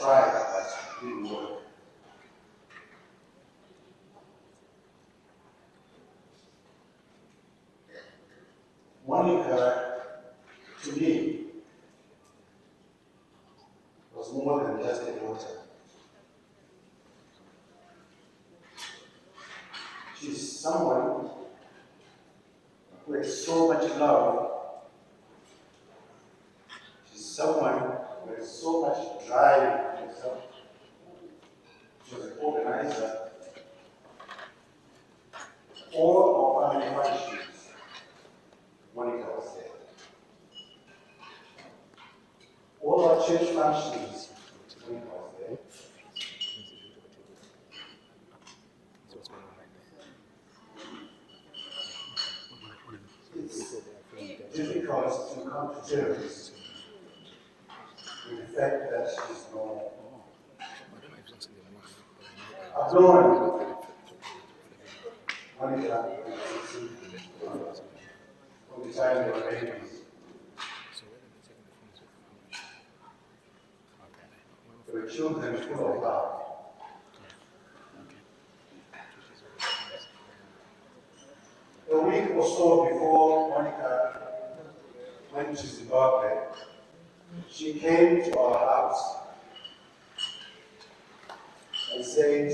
tried, but it didn't work. Monica, to me, was more than just a daughter. She's someone who has so much love. She's someone who has so much drive in herself. She was an organizer. All our family functions, Monica was there. All our church functions, Monica was there. It's difficult to come to terms with the fact that she's no more. I've known Monica from the time they were babies. They were children full of love. A week or so before Monica went to Zimbabwe, she came to our house and said,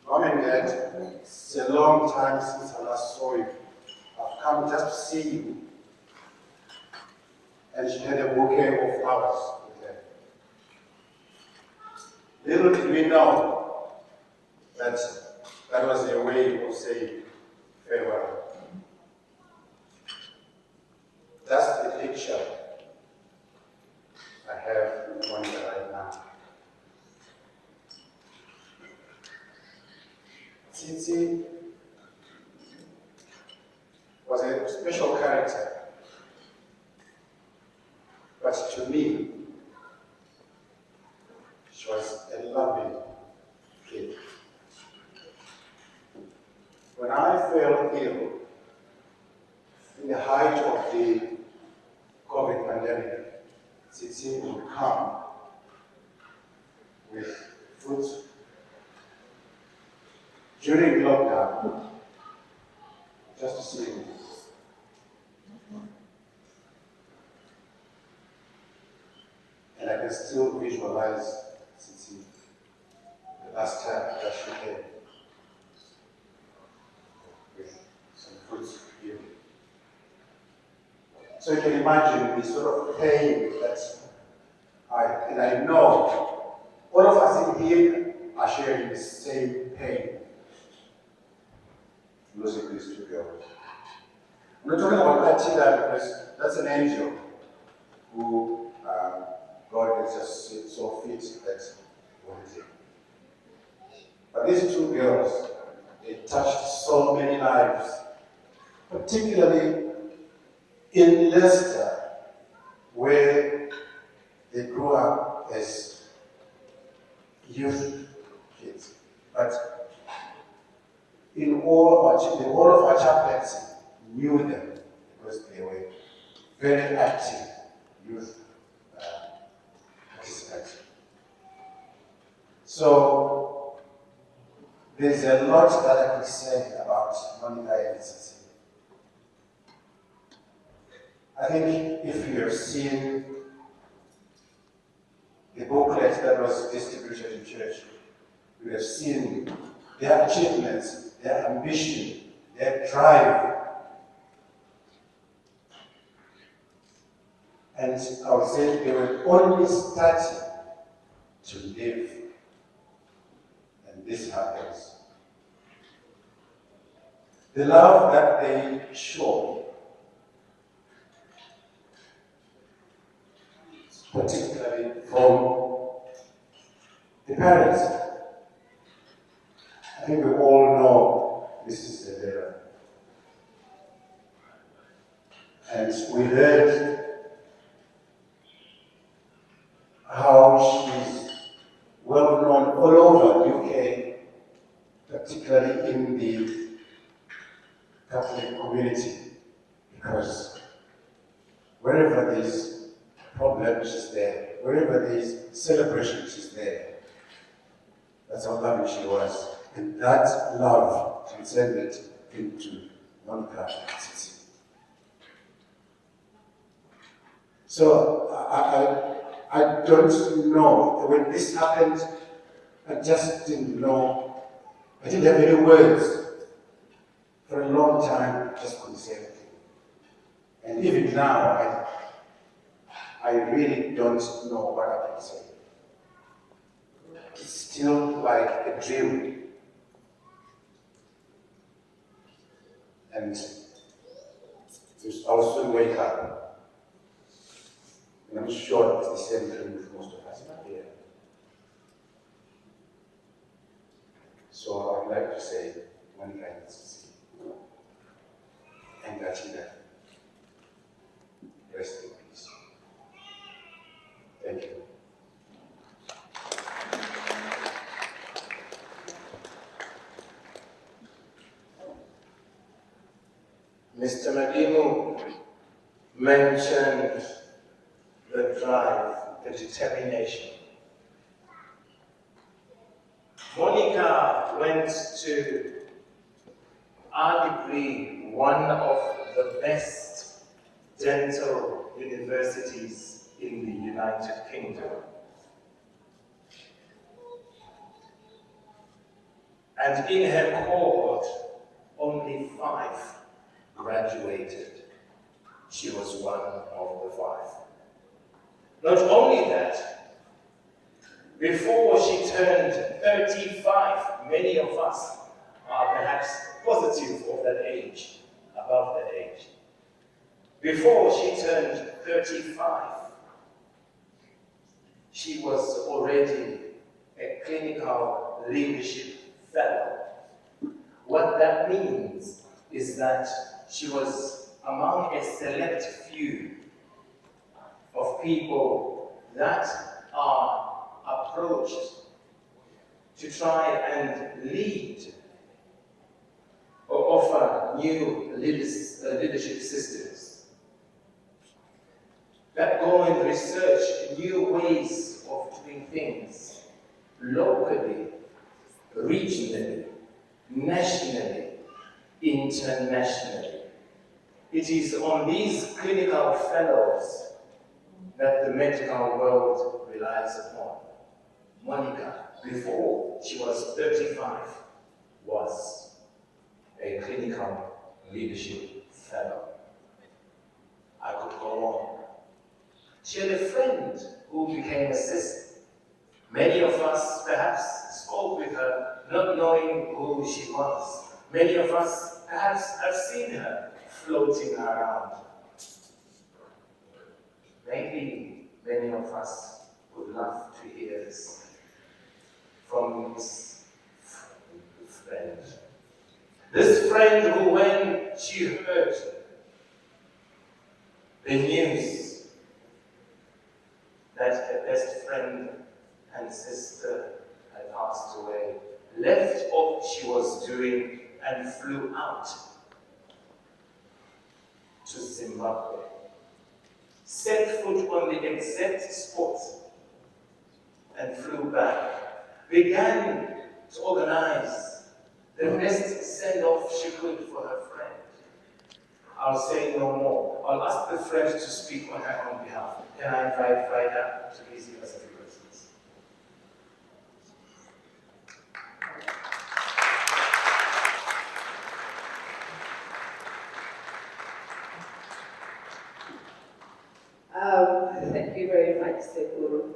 Mom and Dad, it's a long time since I last saw you. I've come just to see you. And she had a bouquet of flowers with her. Little did we know that that was a way of saying farewell. That's the picture I have of Monica right now. Tsitsi was a special character, but to me, she was a loving kid. When I fell ill in the height of the COVID pandemic, Tsitsi would come with fruit. During lockdown, just to see me. And I can still visualize Tsitsi the last time that she came with some fruits here. So you can imagine the sort of pain that I know all of us in here are sharing the same pain. Losing these two girls. I'm not talking about Atila because that's an angel who God is just so fit that wanted him. But these two girls, they touched so many lives, particularly in Leicester, where they grew up as youth kids. But in all of our chaplains knew them because they were very active youth participants. So there's a lot that I could say about Monica and Tsitsi. I think if you have seen the booklet that was distributed in church, you have seen their achievements, their ambition, their drive. And I would say they were only starting to live. And this happens. The love that they show, particularly from the parents. I think we all know this is Zendera. And we heard how she's well known all over UK, particularly in the Catholic community, because wherever there's problem, she's there. Wherever there is celebration, she's there. That's how loving she was. And that love transcended into Monica and Tsitsi. So I don't know. When this happened, I just didn't know. I didn't have any words. For a long time, I just couldn't say anything. And even now, I really don't know what I can say. It's still like a dream. And I'll soon wake up. And I'm sure it's the same dream with most of us here. So I would like to say, Monica and Tsitsi, and Gachida, rest in peace. Thank you. Mr. Madimu mentioned the drive, the determination. Monica went to arguably one of the best dental universities in the United Kingdom. And in her cohort, only 5 graduated. She was one of the 5. Not only that, before she turned 35, many of us are perhaps positive of that age, above that age. Before she turned 35, she was already a clinical leadership fellow. What that means is that she was among a select few of people that are approached to try and lead or offer new leadership systems that go and research new ways of doing things locally, regionally, nationally, internationally. It is on these clinical fellows that the medical world relies upon. Monica, before she was 35, was a clinical leadership fellow. I could go on. She had a friend who became a sister. Many of us perhaps spoke with her not knowing who she was. Many of us perhaps have seen her floating around. Maybe many of us would love to hear this from this friend. This friend who, when she heard the news that her best friend and sister had passed away, left what she was doing and flew out to Zimbabwe. Set foot on the exact spot and flew back. Began to organize the best send-off she could for her friend. I'll say no more. I'll ask the friend to speak on her own behalf. Can I invite Frida to please give us a few questions? Thank you very much, Sekuru.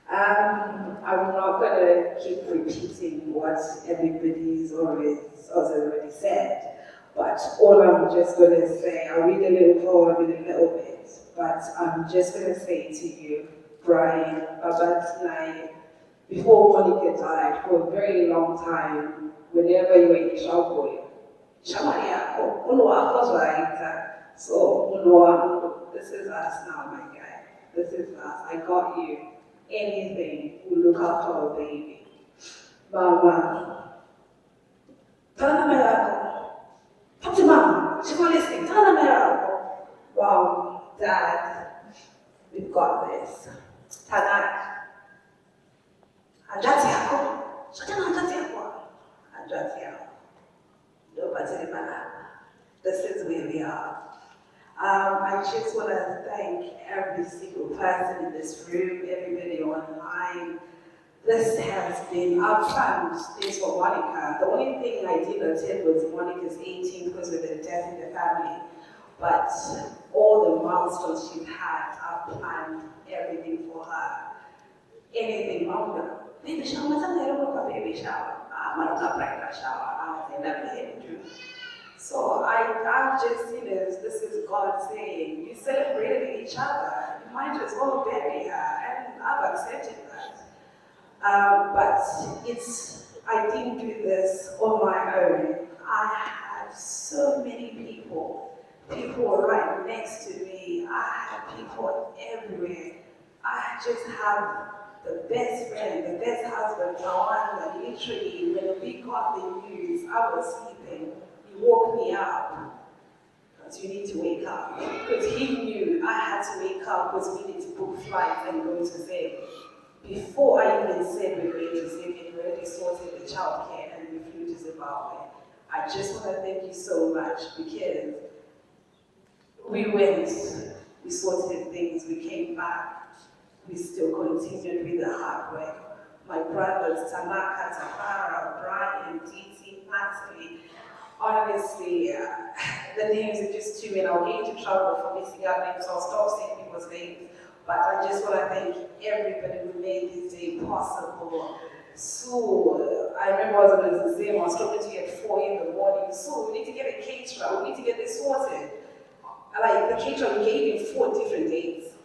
I'm not going to keep repeating what everybody's already said, but all I'm just going to say, I'll read a little poem in a little bit, but I'm just going to say to you, Brian, Babat Nai, before Monica died, for a very long time, whenever you were in Shaboy, Shamariako, Unuako's right, so Unuamu, this is us now, my guy. This is us. I got you. Anything will look after our baby. Mama. Tanamerako. Talk to mom. She's not listening. Tanamerako. Wow, Dad. We've got this. Tanak. Ajati yako. Shajana ajati yako. Ajati yako. Nobody banana. This is where we are. I just want to thank every single person in this room, everybody online. This has been upfront. This for Monica. The only thing I did attend was Monica's 18th because of the death in the family. But all the milestones she's had, I've planned everything for her. Anything longer. Baby shower, I don't want a baby shower. I'm not a bridal shower. I never had to do. So I'm just, this is God saying, you celebrated each other. You might as well bury her, and I've accepted that. But I didn't do this on my own. I had so many people right next to me. I had people everywhere. I just have the best friend, the best husband, Kawan, that literally, when we got the news, I was sleeping. He woke me up. Because you need to wake up. Because he knew I had to wake up because we need to book flights and go to Zimbabwe. Before I even said we're going to Zimbabwe, we already sorted the childcare and we flew to Zimbabwe. I just want to thank you so much because we went, we sorted things, we came back, we still continued with the hard work. My brothers, Tanaka, Tafara, Brian, Titi, Natalie, honestly, the names are just too many. I'll get into trouble for missing out names, so I'll stop saying people's names. But I just want to thank everybody who made this day possible. So, I remember I was on the Zoom, I was talking to you at 4 in the morning. So, we need to get a caterer, we need to get this sorted. Like, the caterer, we gave him 4 different dates.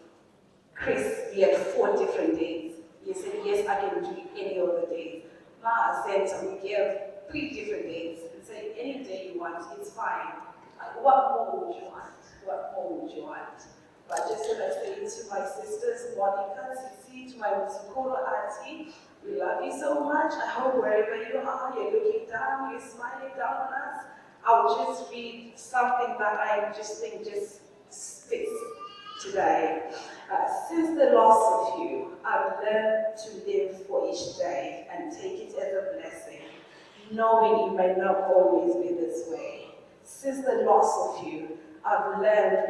Chris, he had 4 different dates. He said, yes, I can do any of the days. Now I said, so we gave 3 different dates. And said, any day you want, it's fine. Like, what more would you want? What more would you want? But I just want to say to my sisters, Monica, Sisi, to my Msukuro auntie, we love you so much. I hope wherever you are, you're looking down, you're smiling down on us. I'll just read something that I just think just fits today. Since the loss of you, I've learned to live for each day and take it as a blessing, knowing it may not always be this way. Since the loss of you, I've learned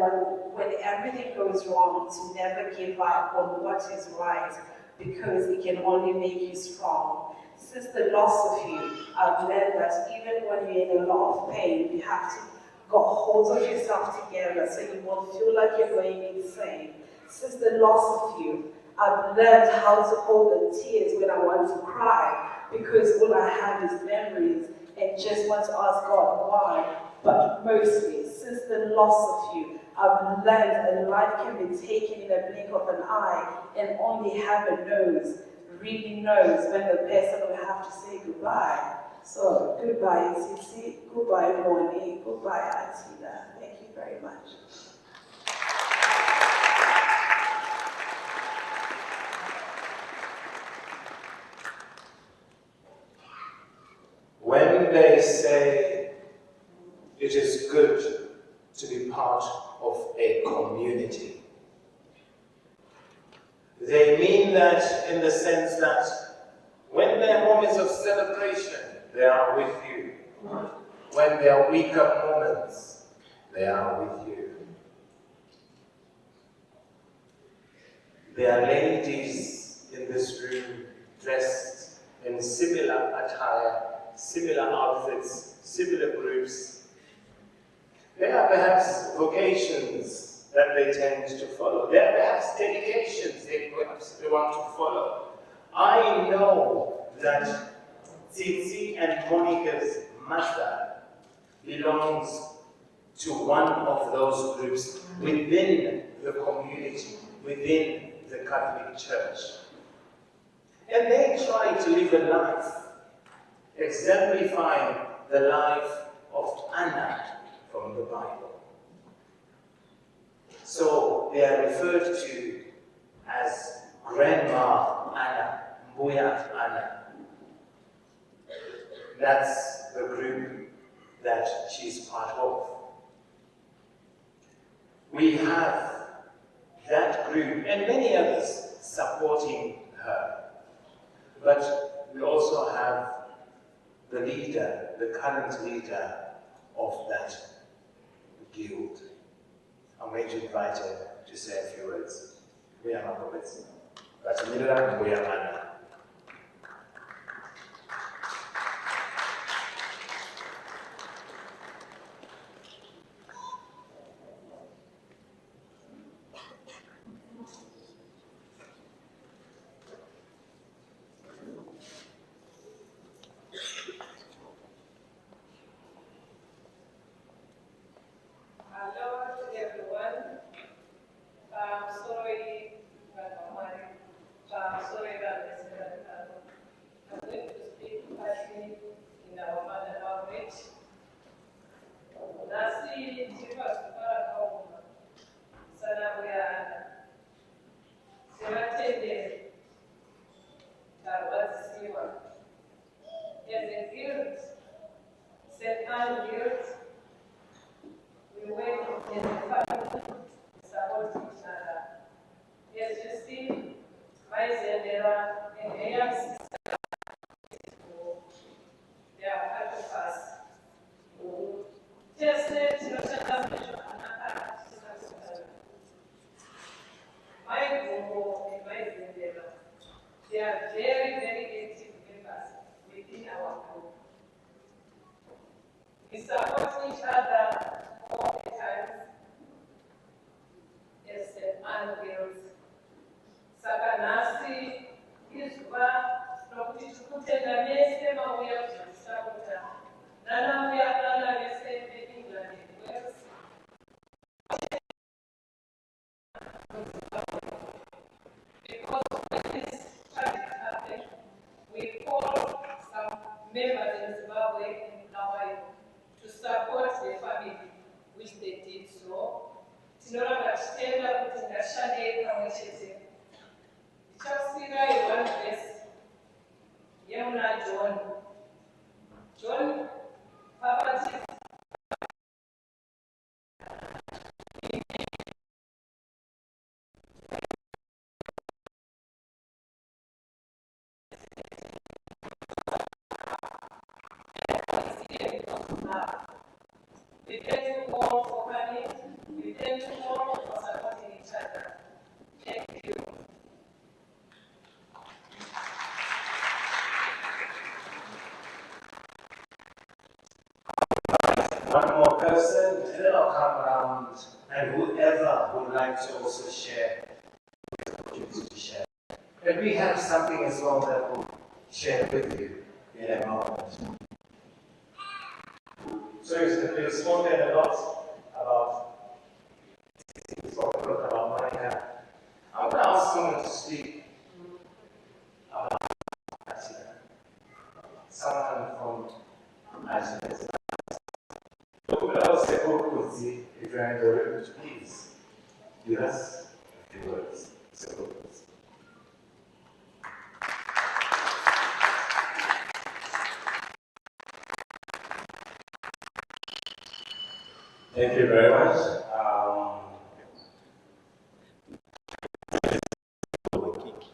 when everything goes wrong to never give up on what is right because it can only make you strong. Since the loss of you, I've learned that even when you're in a lot of pain, you have to get hold of yourself together so you won't feel like you're going insane. Since the loss of you, I've learned how to hold the tears when I want to cry because all I have is memories and just want to ask God why. But mostly, since the loss of you, I've learned that life can be taken in a blink of an eye and only heaven knows, really knows when the person will have to say goodbye. So, goodbye, Sisi, goodbye, Moni, goodbye, Atina. Thank you very much. When they say it is good to be part of a community, they mean that in the sense that when there are moments of celebration, they are with you. When there are weaker moments, they are with you. There are ladies in this room dressed in similar attire, similar outfits, similar groups. There are perhaps vocations that they tend to follow. There are perhaps dedications they want to follow. I know that Tsitsi and Monica's mother belongs to one of those groups within the community, within the Catholic Church. And they try to live a life exemplifying the life of Anna from the Bible. So they are referred to as Grandma Anna, Mbuya Anna. That's the group that she's part of. We have that group and many others supporting her. But we also have the leader, the current leader of that guild. I'm going to invite her to say a few words. We are not comments. But we are Anna. Hello to everyone. I'm sorry, I'm sorry that I'm going to speak partly in our mother language. Nasi chifas kupara kauma. Sana wea sevatende tarwazisiwa. As a guild, St. Guild, we work as a family, support each other. As you see, my Zendera and her young sister, they are part of us. Just let my Gumbo and my Zendera, they are very, very active members within our group. We support each other all the time as girls. Sakanasi, Isba, Dr. Chukutenda Mese, Mawia, Sakuta, Nana, we are Nana, we say in England, in Wales. Because when this tragedy happened, we called some members in Zimbabwe and Hawaii to support the family, which they did so. Tinoranga chitenda kuti ngashande pamwe chete. Ndichakusira one verse yemuna John. John, Papa Jesus. We thank you all for coming. We thank you all for supporting each other. Thank you. One more person, and then I'll come around, and whoever would like to also share, to share. And we have something as well that we'll share with you in a moment. So we've spoken a lot about Monica. I'm going to ask someone to speak about Atila. Someone from Atila. If you're in the room, please give us a few words. Simple words. Thank you very much.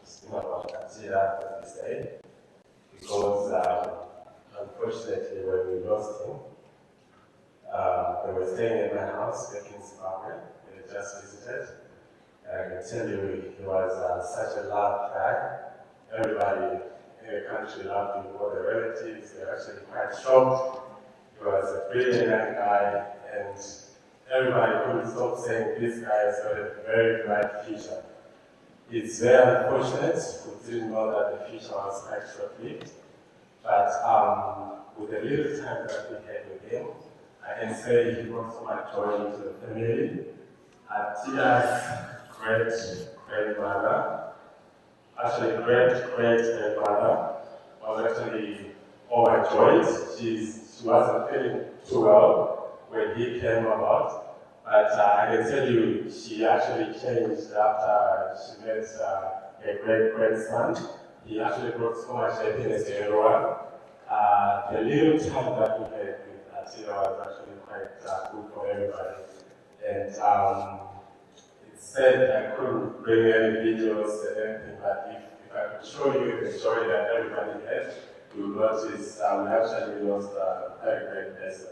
Speaking about Atila for this day, because unfortunately when we lost him, they were staying in my house back in Zimbabwe. They had just visited. And I can tell you, he was such a loved guy. Everybody in the country loved him, all the relatives, they were actually quite shocked. He was a brilliant young guy, and everybody couldn't stop saying this guy has got a very bright future. It's very unfortunate, we didn't know that the future was quite short-lived. But with the little time that we had with him, I can say he brought so much joy into the family. Atila's great-grandmother, actually great-great-grandmother, was actually overjoyed. She wasn't feeling too well when he came about, but I can tell you she actually changed after she met her great-grandson. He actually brought so much happiness to everyone. The little time that we had with Atila was actually quite good for everybody. And said I couldn't bring any videos and anything, but if I could show you the story that everybody had, you'll notice we actually lost a very great person.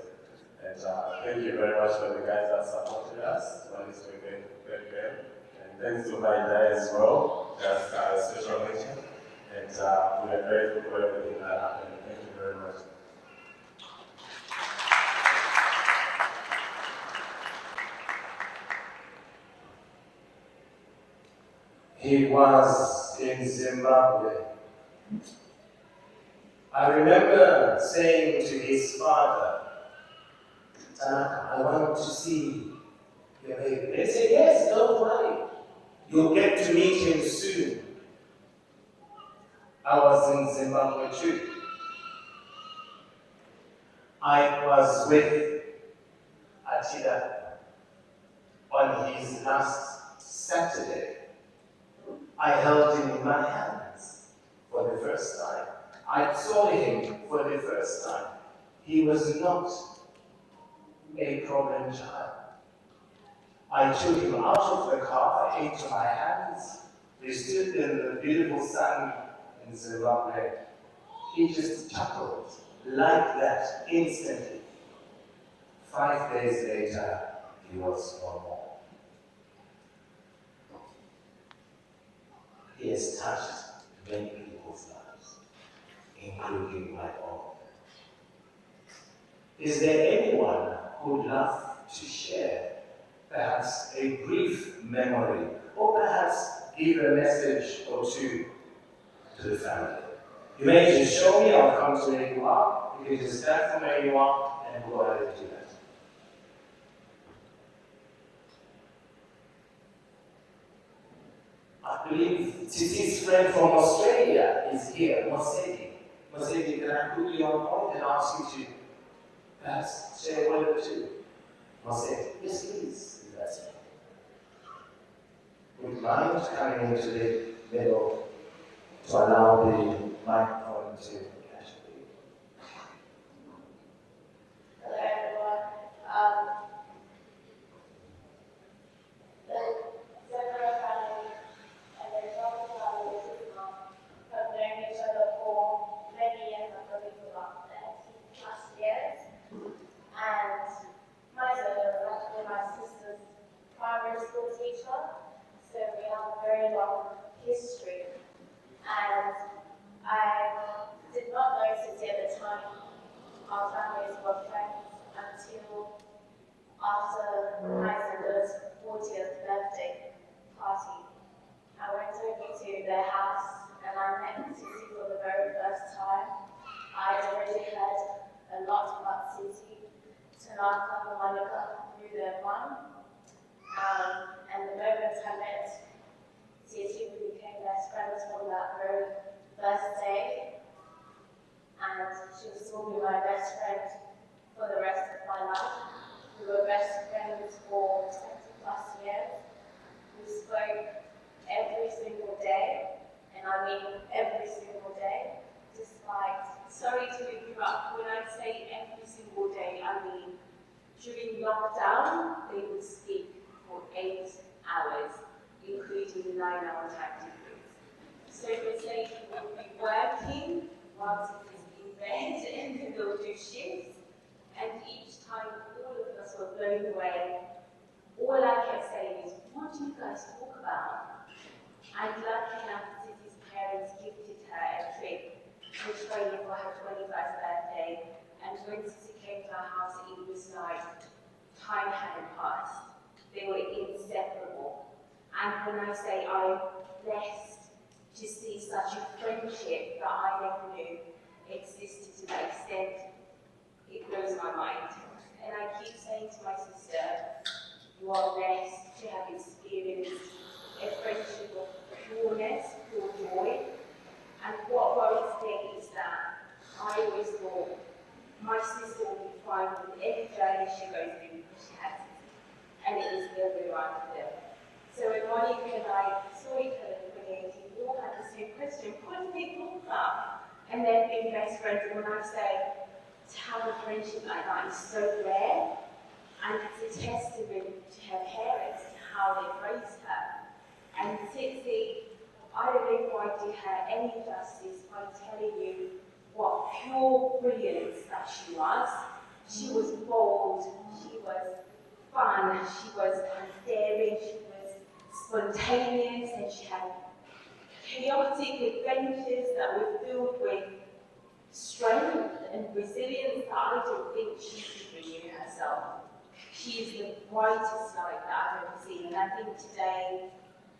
And thank you very much for the guys that supported us. One is with them. And thanks to my dad as well, that's a special mention. And we are grateful for everything that happened. Thank you very much. He was in Zimbabwe. I remember saying to his father, Tanaka, I want to see your baby. They said, yes, don't worry. You'll get to meet him soon. I was in Zimbabwe too. I was with Atida on his last Saturday. I held him in my hands for the first time. I saw him for the first time. He was not a problem child. I took him out of the car into my hands. We stood in the beautiful sun in Zimbabwe. He just chuckled like that instantly. 5 days later, he was no more. He has touched many people's lives, including my own. Is there anyone who would love to share perhaps a brief memory, or perhaps give a message or two to the family? You may just show me, I'll come to where you are. You can just stand from where you are and go ahead and do that. I believe Titi's friend from Australia is here, Mosedi. Mosedi, can I put you on point and ask you to perhaps share one or two? Mosedi, yes please, if that's okay. Would you mind coming into the middle to allow the microphone to catch you? Hello everyone. The Zendera family and the Zimbabwe family have known each other for many years, I believe about 30 plus years. And my Zendera was actually my sister's primary school teacher, so we have a very long history. And I did not notice at the time our families were friends until after my Zendera's 40th birthday party. I went over to their house and I met Sisi for the very first time. I had already heard a lot about Sisi, Tanaka, Monica, knew them one. And the moment I met Sisi, we became best friends from that very first day. And she will still be my best friend for the rest of my life. We were best friends for 20 plus years. We spoke every single day, and I mean every single day, despite, sorry to interrupt, when I say every single day, I mean during lockdown, they would speak for 8 hours, including 9-hour time difference. So it's like we would be working whilst it is in bed, and then they'll do shifts, and each time all of us were blown away. All I kept saying is, what do you guys talk about? And lucky enough, Sisi's parents gifted her a trip to Australia for her 21st birthday. And when Sisi came to our house, it was like time hadn't passed. They were inseparable. And when I say I'm blessed to see such a friendship that I never knew existed to that extent, it blows my mind. And I keep saying to my sister, you are blessed to have experienced a friendship of pureness, pure joy. And what worries me is that I always thought my sister will be fine with any journey she goes through because she has it. And it is the other way around for them. So when Monica and I saw each other at the beginning, we all had the same question, what do they talk about? And then being best friends, and when I say to have a friendship like that is so rare, and it's a testament to her parents, to how they praised her. And Tsitsi, I don't know if I did her any justice by telling you what pure brilliance that she was. She was bold, she was fun, she was daring, she was spontaneous, and she had chaotic adventures that were filled with strength and resilience that I don't think she could renew herself. She is the brightest light that I've ever seen, and I think today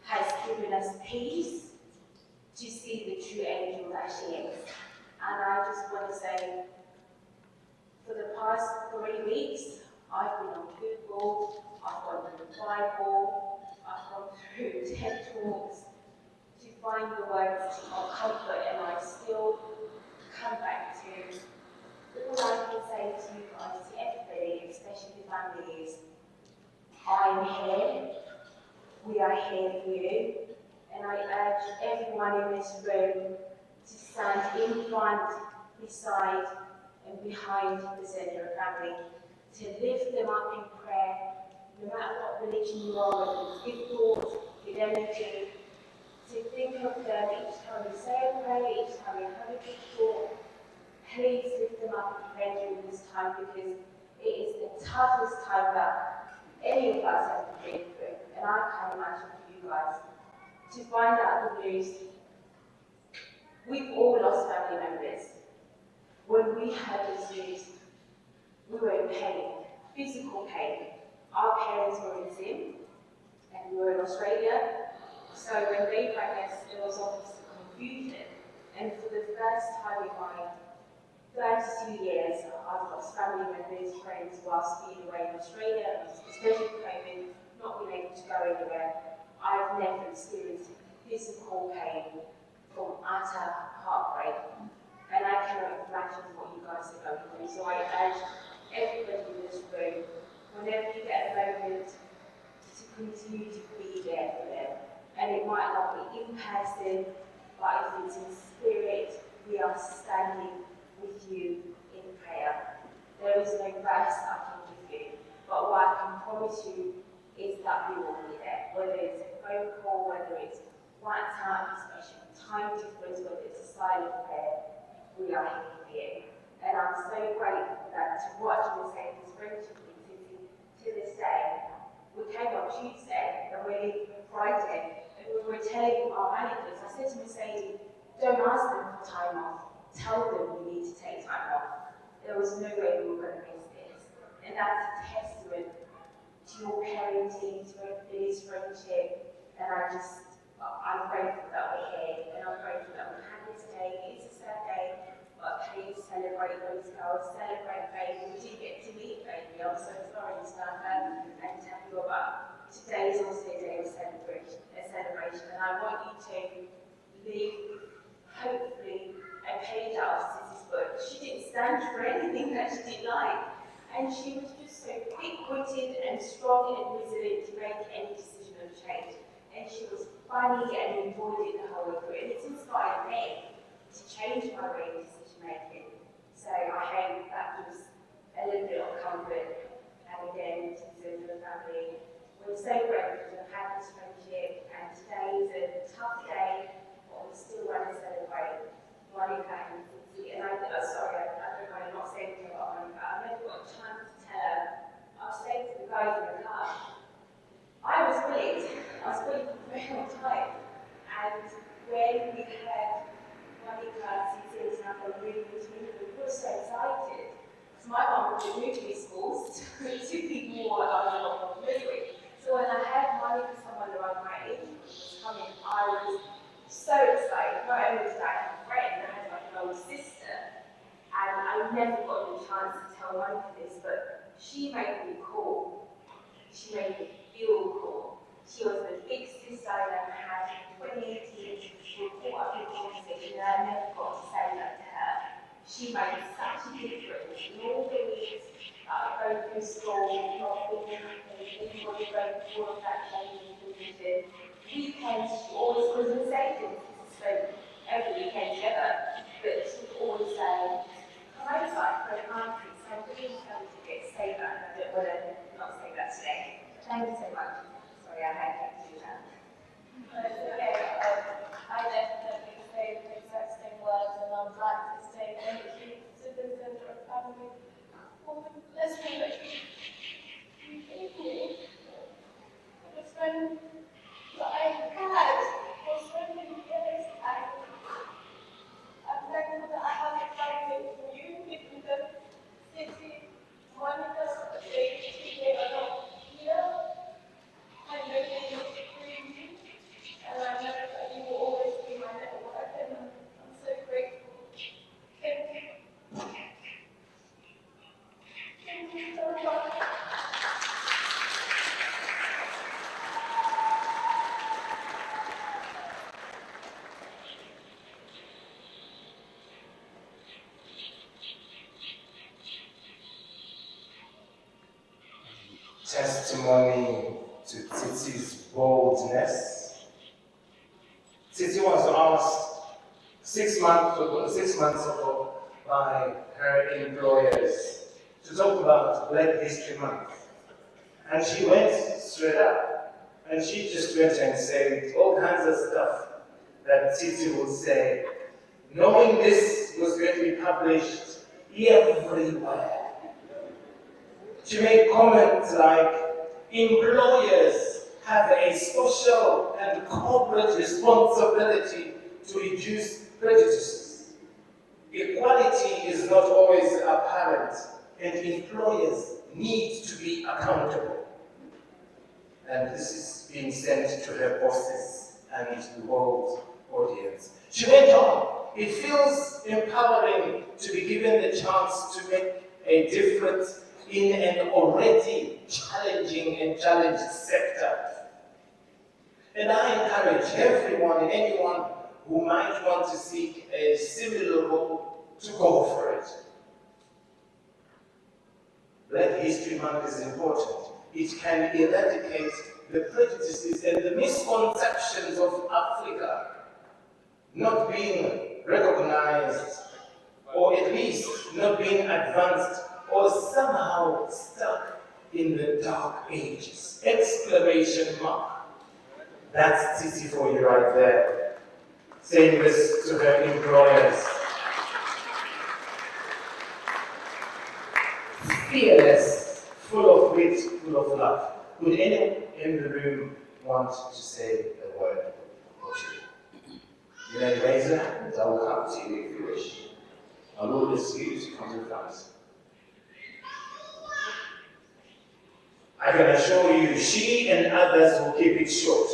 has given us peace to see the true angel that she is. And I just want to say, for the past 3 weeks, I've been on Google, I've gone through the Bible, I've gone through TED Talks to find the words of comfort, and I still come back to all I can say to you guys, to everybody, especially the families. I am here, we are here for you, and I urge everyone in this room to stand in front, beside, and behind the Zendera family, to lift them up in prayer, no matter what religion you are, whether it's good thought, good energy, to think of them each time you say a prayer, each time you have a good thought. Please lift them up in prayer during this time, because it is the toughest time that any of us have been through, and I can't imagine for you guys. To find out the news, we've all lost family members. When we heard this news, we were in pain, physical pain. Our parents were in Zim, and we were in Australia. So when they rang us, there was obviously confusion. And for the first time in my 32 years, I've lost family members, friends whilst being away in Australia, especially COVID, not being able to go anywhere. I've never experienced physical pain from utter heartbreak. And I cannot imagine what you guys are going through. So I urge everybody in this room, whenever you get a moment, to continue to be there for them. And it might not be in person, but if it's in spirit, we are standing with you in prayer. There is no rest I can give you, but what I can promise you is that we will be there. Whether it's a phone call, whether it's WhatsApp, especially time difference, whether it's a silent prayer, we are here for you. And I'm so grateful that to watch Mercedes' friendship with Tizzy to this day. We came on Tuesday and we're leaving on Friday, and we were telling our managers, I said to Mercedes, don't ask them for time off. Tell them we need to take time off. There was no way we were going to miss this. And that's a testament to your parenting, to everybody's friendship. And I'm grateful that we're here. And I'm grateful that we've had this day. It's a sad day, but please celebrate those girls. Celebrate baby. We didn't get to meet baby. I'm so sorry, Mustafa and Tapu, but today is also a day of celebration. And I want you to leave, hopefully, a page out of Sissy's book. She didn't stand for anything that she didn't like. And she was just so quick-witted and strong and resilient to make any decision of change. And she was funny and enjoyed it the whole way through. And it's inspired me to change my way of decision making. So I hope that gives a little bit of comfort. And again, to the family, we're so grateful to have had this friendship. And today is a tough day, but we still want to celebrate Monica and Tizzy. And I don't know, I'm not saying anything about Monica. I've never got a chance to tell her. I was saying to the guys in the car, I was bullied for a very long time. And when we had Monica, Tizzy, and Snapper moving to me, we were so excited. Because my mum would move these schools to people what I was a lot more familiar with. So when I had Monica, someone around my age, was coming, I was so excited. Not only did I have a friend, I had like an older sister. And I never got the chance to tell Monica this, but she made me cool. She made me feel cool. She was the big sister I ever had. 28 years, we caught up in conversation, and I never got to say that to her. She made such a difference in all the weeks going through school, not being anybody going through all of that changing condition. Weekends, she always was in Satan. So every weekend together, but she would always say, come over for an auntie, so I'm really happy to get say that, and I don't want to not say that today. Thank you so much. Sorry, Anne. testimony to Tsitsi's boldness. Tsitsi was asked 6 months ago by her employers to talk about Black History Month. And she went straight up. And she just went and said all kinds of stuff that Tsitsi would say, knowing this was going to be published everywhere. She made comments like, employers have a social and corporate responsibility to reduce prejudices. Equality is not always apparent, and employers need to be accountable. And this is being sent to her bosses and the world audience. She went on, it feels empowering to be given the chance to make a difference in an already challenging and challenged sector. And I encourage everyone, anyone who might want to seek a similar role to go for it. Black History Month is important. It can eradicate the prejudices and the misconceptions of Africa not being recognized, or at least not being advanced, or somehow stuck in the dark ages. Exclamation mark. That's Tsitsi for you right there. Saying this to her employers. Fearless, full of wit, full of love. Would anyone in the room want to say a word or two? You may raise your hand, I will come to you if you wish. I will excuse you come in front. I can assure you, she and others will keep it short.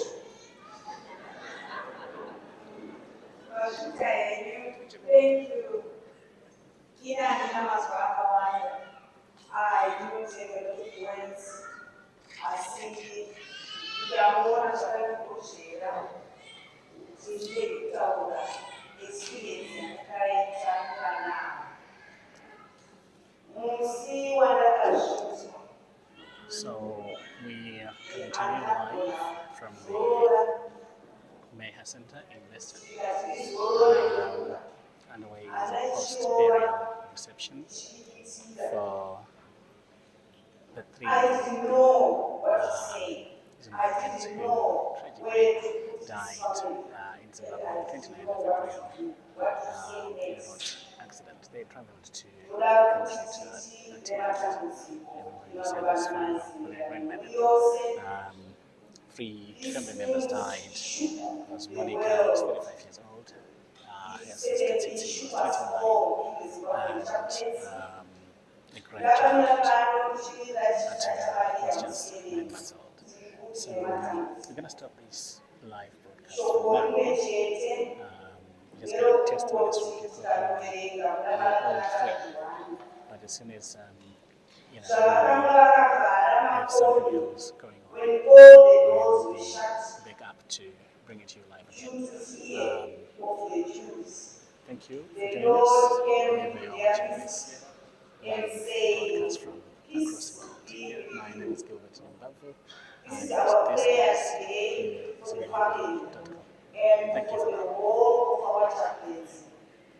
Thank you. I do take a look at words. I see Yamona Shara, experience and So we continue live from the Meha Center in West. Underway is a post-burial reception for the three Zimbabweans who tragically died in Zimbabwe on 29th of April in a road accident. They traveled to the country to attend memory service for their grandmother. Three family members died. It was Monica, who's 35 years old, her sister Titi, 29, and the grandchild, Atiga, was just 9 months old. So we're going to stop this live broadcast for now. Just getting testimonies from people who are all three. But as soon as we have something else going on, we'll be back up to bring it to you live again. Thank you for joining us.